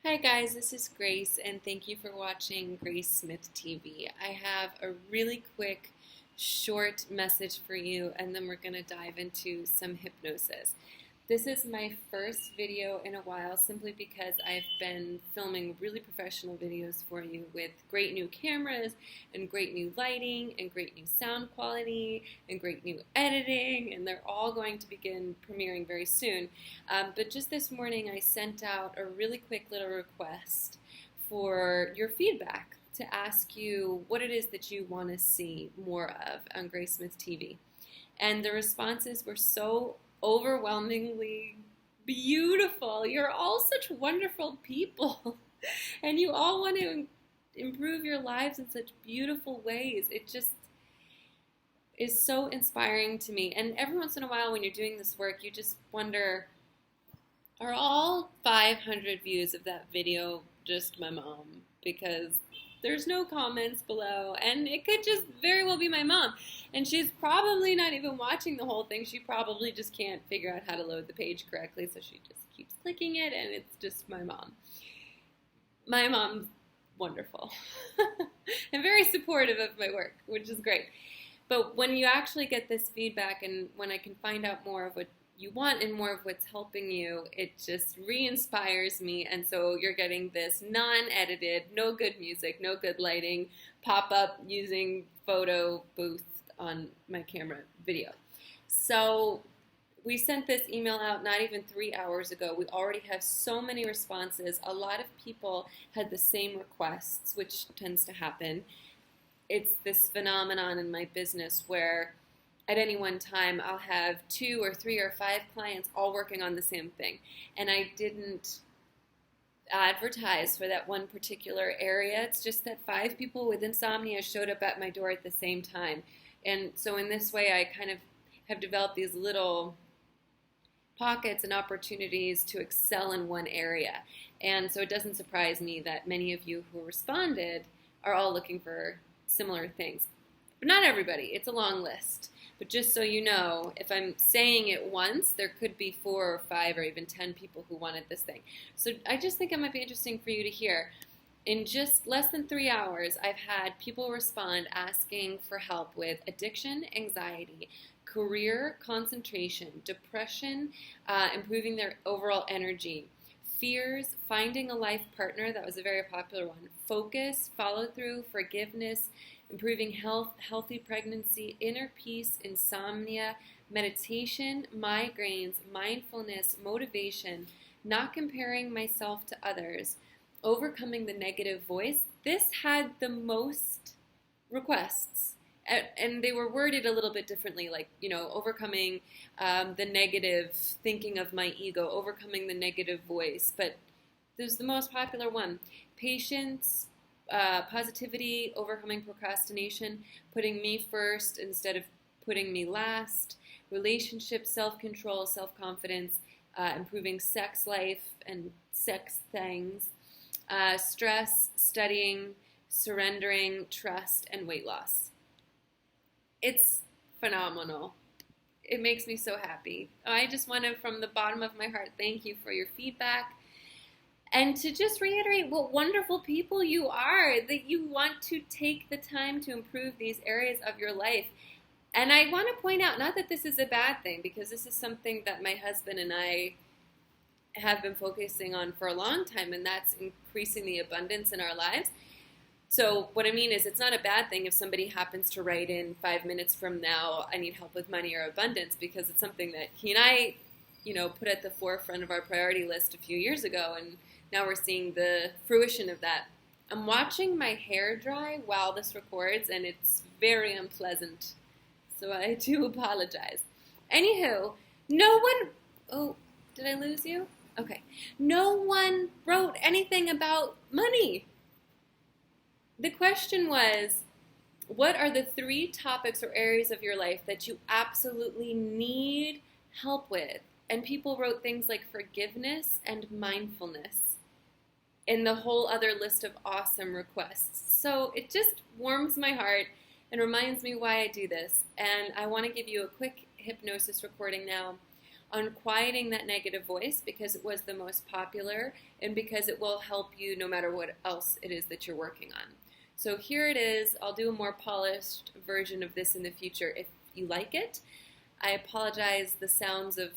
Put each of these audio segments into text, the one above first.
Hi guys, this is Grace and thank you for watching Grace Smith TV. I have a really quick, short message for you and then we're going to dive into some hypnosis. This is my first video in a while simply because I've been filming really professional videos for you with great new cameras and great new lighting and great new sound quality and great new editing, and they're all going to begin premiering very soon. But just this morning I sent out a really quick little request for your feedback to ask you what it is that you want to see more of on Grace Smith TV. And the responses were so overwhelmingly beautiful. You're all such wonderful people and you all want to improve your lives in such beautiful ways. It just is so inspiring to me. And every once in a while when you're doing this work, you just wonder, are all 500 views of that video just my mom? Because there's no comments below, and it could just very well be my mom. And she's probably not even watching the whole thing. She probably just can't figure out how to load the page correctly, so she just keeps clicking it, and it's just my mom. My mom's wonderful and very supportive of my work, which is great. But when you actually get this feedback and when I can find out more of what you want and more of what's helping you, it just re-inspires me. And so you're getting this non-edited, no good music, no good lighting, pop-up using photo booth on my camera video. So we sent this email out not even 3 hours ago. We already have so many responses. A lot of people had the same requests, which tends to happen. It's this phenomenon in my business where at any one time, I'll have 2 or 3 or 5 clients all working on the same thing. And I didn't advertise for that one particular area. It's just that 5 people with insomnia showed up at my door at the same time. And so in this way, I kind of have developed these little pockets and opportunities to excel in one area. And so it doesn't surprise me that many of you who responded are all looking for similar things. But not everybody. It's a long list. But just so you know, if I'm saying it once, there could be 4 or 5 or even 10 people who wanted this thing. So I just think it might be interesting for you to hear. In just less than 3 hours, I've had people respond asking for help with addiction, anxiety, career concentration, depression, improving their overall energy, fears, finding a life partner, that was a very popular one, focus, follow through, forgiveness, improving health, healthy pregnancy, inner peace, insomnia, meditation, migraines, mindfulness, motivation, not comparing myself to others, overcoming the negative voice. This had the most requests. And they were worded a little bit differently, like, overcoming the negative thinking of my ego, overcoming the negative voice. But there's the most popular one. Patience, positivity, overcoming procrastination, putting me first instead of putting me last, relationships, self-control, self-confidence, improving sex life and sex things, stress, studying, surrendering, trust, and weight loss. It's phenomenal. It makes me so happy. I just want to, from the bottom of my heart, thank you for your feedback. And to just reiterate what wonderful people you are, that you want to take the time to improve these areas of your life. And I want to point out, not that this is a bad thing, because this is something that my husband and I have been focusing on for a long time, and that's increasing the abundance in our lives. So what I mean is, it's not a bad thing if somebody happens to write in 5 minutes from now, I need help with money or abundance, because it's something that he and I, put at the forefront of our priority list a few years ago, and now we're seeing the fruition of that. I'm watching my hair dry while this records, and it's very unpleasant, so I do apologize. Anywho, oh, did I lose you? Okay. No one wrote anything about money. The question was, what are the 3 topics or areas of your life that you absolutely need help with? And people wrote things like forgiveness and mindfulness in the whole other list of awesome requests. So it just warms my heart and reminds me why I do this. And I want to give you a quick hypnosis recording now on quieting that negative voice because it was the most popular and because it will help you no matter what else it is that you're working on. So here it is. I'll do a more polished version of this in the future if you like it. I apologize, the sounds of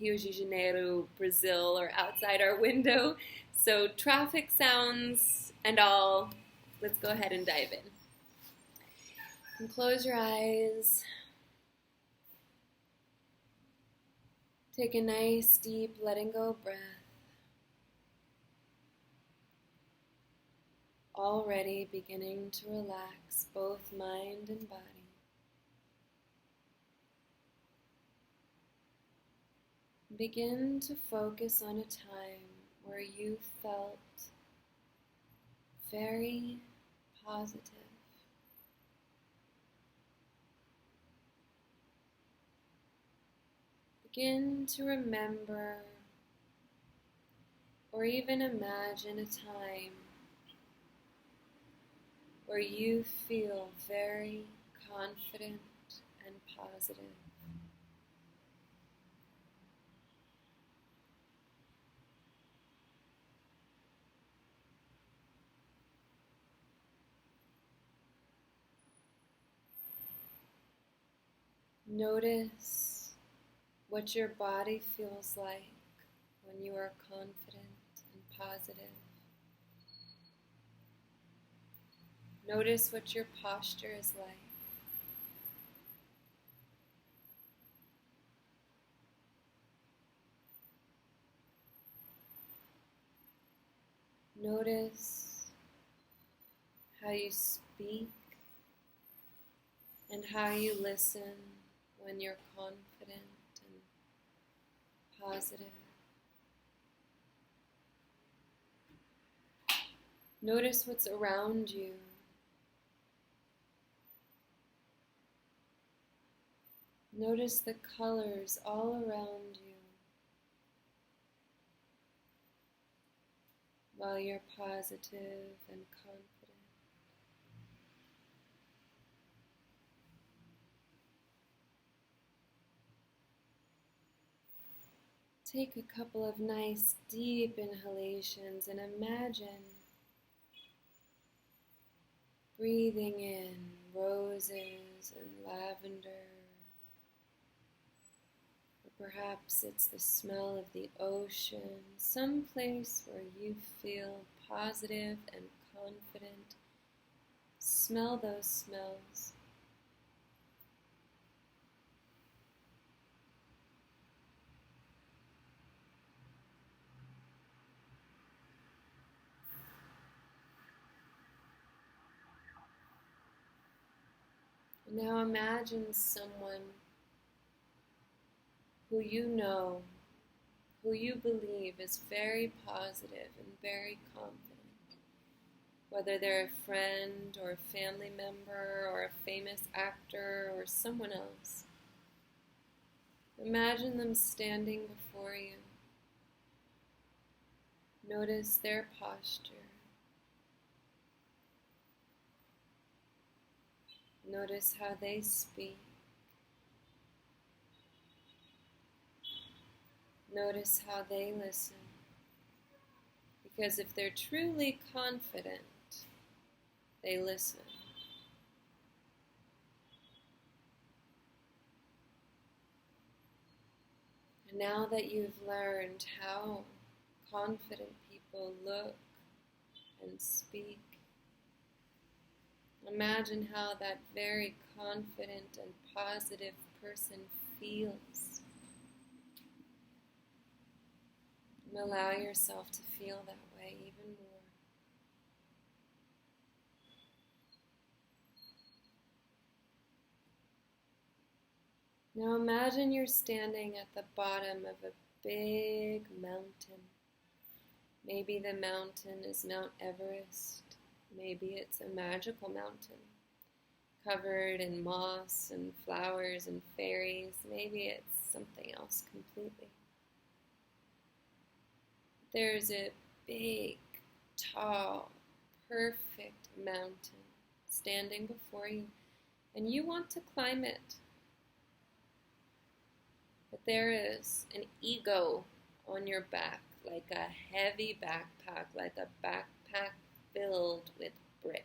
Rio de Janeiro, Brazil are outside our window. So traffic sounds and all. Let's go ahead and dive in. And close your eyes. Take a nice, deep, letting go breath. Already beginning to relax both mind and body. Begin to focus on a time where you felt very positive. Begin to remember or even imagine a time where you feel very confident and positive. Notice what your body feels like when you are confident and positive. Notice what your posture is like. Notice how you speak and how you listen when you're confident and positive. Notice what's around you. Notice the colors all around you while you're positive and confident. Take a couple of nice deep inhalations and imagine breathing in roses and lavender. Perhaps it's the smell of the ocean, some place where you feel positive and confident. Smell those smells. Now imagine someone who you know, who you believe is very positive and very confident, whether they're a friend or a family member or a famous actor or someone else. Imagine them standing before you. Notice their posture. Notice how they speak. Notice how they listen. Because if they're truly confident, they listen. And now that you've learned how confident people look and speak, imagine how that very confident and positive person feels. And allow yourself to feel that way even more. Now imagine you're standing at the bottom of a big mountain. Maybe the mountain is Mount Everest. Maybe it's a magical mountain covered in moss and flowers and fairies. Maybe it's something else completely. There's a big, tall, perfect mountain standing before you, and you want to climb it. But there is an ego on your back, like a heavy backpack, like a backpack filled with bricks.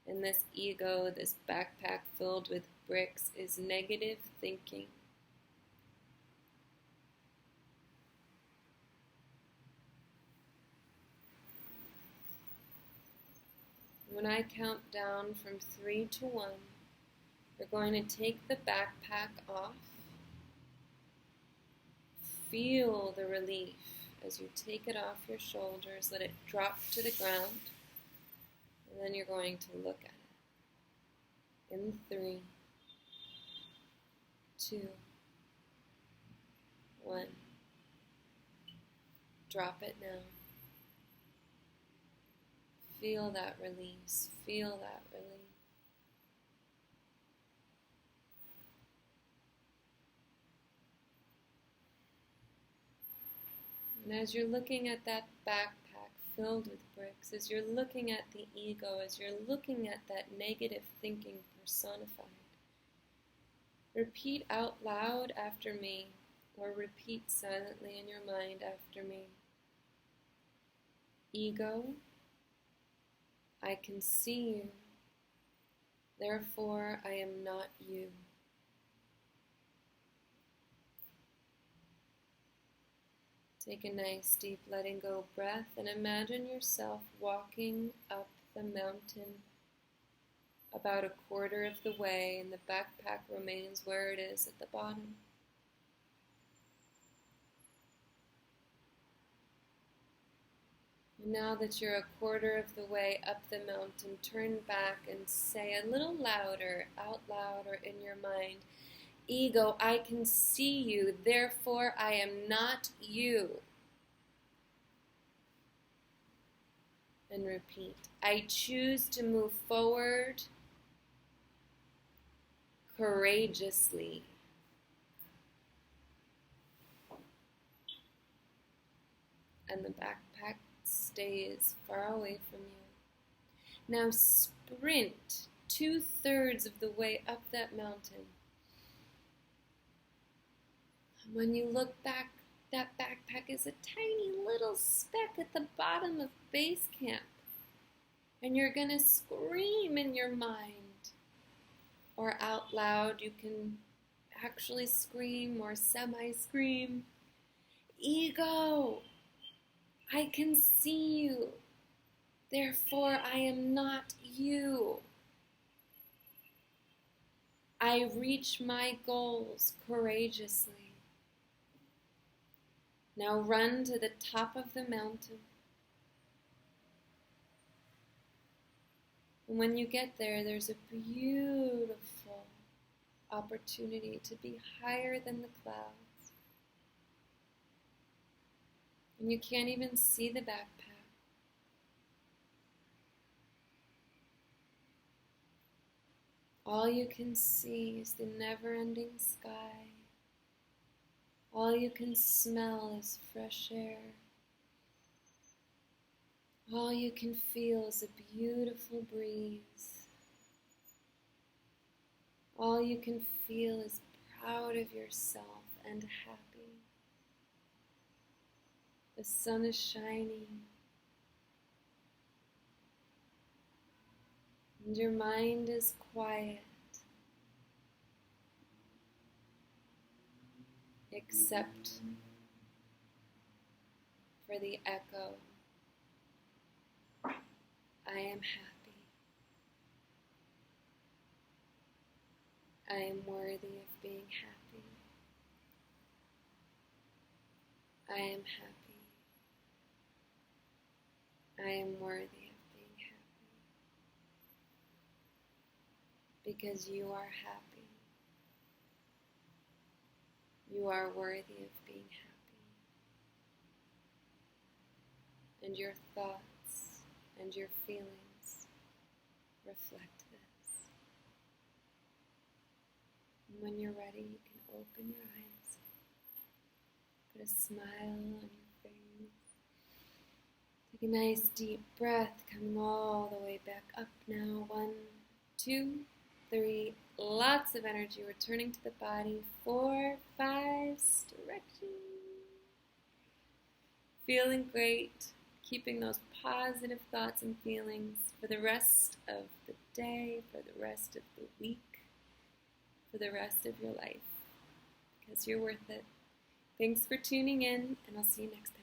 And this ego, this backpack filled with bricks, is negative thinking. When I count down from 3 to 1, you're going to take the backpack off. Feel the relief as you take it off your shoulders. Let it drop to the ground. And then you're going to look at it. In 3, 2, 1. Drop it now. Feel that release. Feel that release. And as you're looking at that backpack filled with bricks, as you're looking at the ego, as you're looking at that negative thinking personified, repeat out loud after me, or repeat silently in your mind after me. Ego, I can see you, therefore I am not you. Take a nice deep letting go breath and imagine yourself walking up the mountain about a quarter of the way, and the backpack remains where it is at the bottom. And now that you're a quarter of the way up the mountain, turn back and say a little louder, out loud or in your mind, Ego, I can see you, therefore I am not you. And repeat, I choose to move forward courageously. And the backpack stays far away from you. Now sprint 2/3 of the way up that mountain. When you look back, that backpack is a tiny little speck at the bottom of base camp. And you're going to scream in your mind. Or out loud, you can actually scream or semi-scream. Ego, I can see you. Therefore, I am not you. I reach my goals courageously. Now run to the top of the mountain. And when you get there, there's a beautiful opportunity to be higher than the clouds. And you can't even see the backpack. All you can see is the never-ending sky. All you can smell is fresh air. All you can feel is a beautiful breeze. All you can feel is proud of yourself and happy. The sun is shining. And your mind is quiet. Except for the echo. I am happy. I am worthy of being happy. I am happy. I am worthy of being happy. Because you are happy. You are worthy of being happy. And your thoughts and your feelings reflect this. And when you're ready, you can open your eyes. Put a smile on your face. Take a nice deep breath, coming all the way back up now. 1, 2, 3, lots of energy returning to the body. 4, 5, stretching. Feeling great, keeping those positive thoughts and feelings for the rest of the day, for the rest of the week, for the rest of your life, because you're worth it. Thanks for tuning in, and I'll see you next time.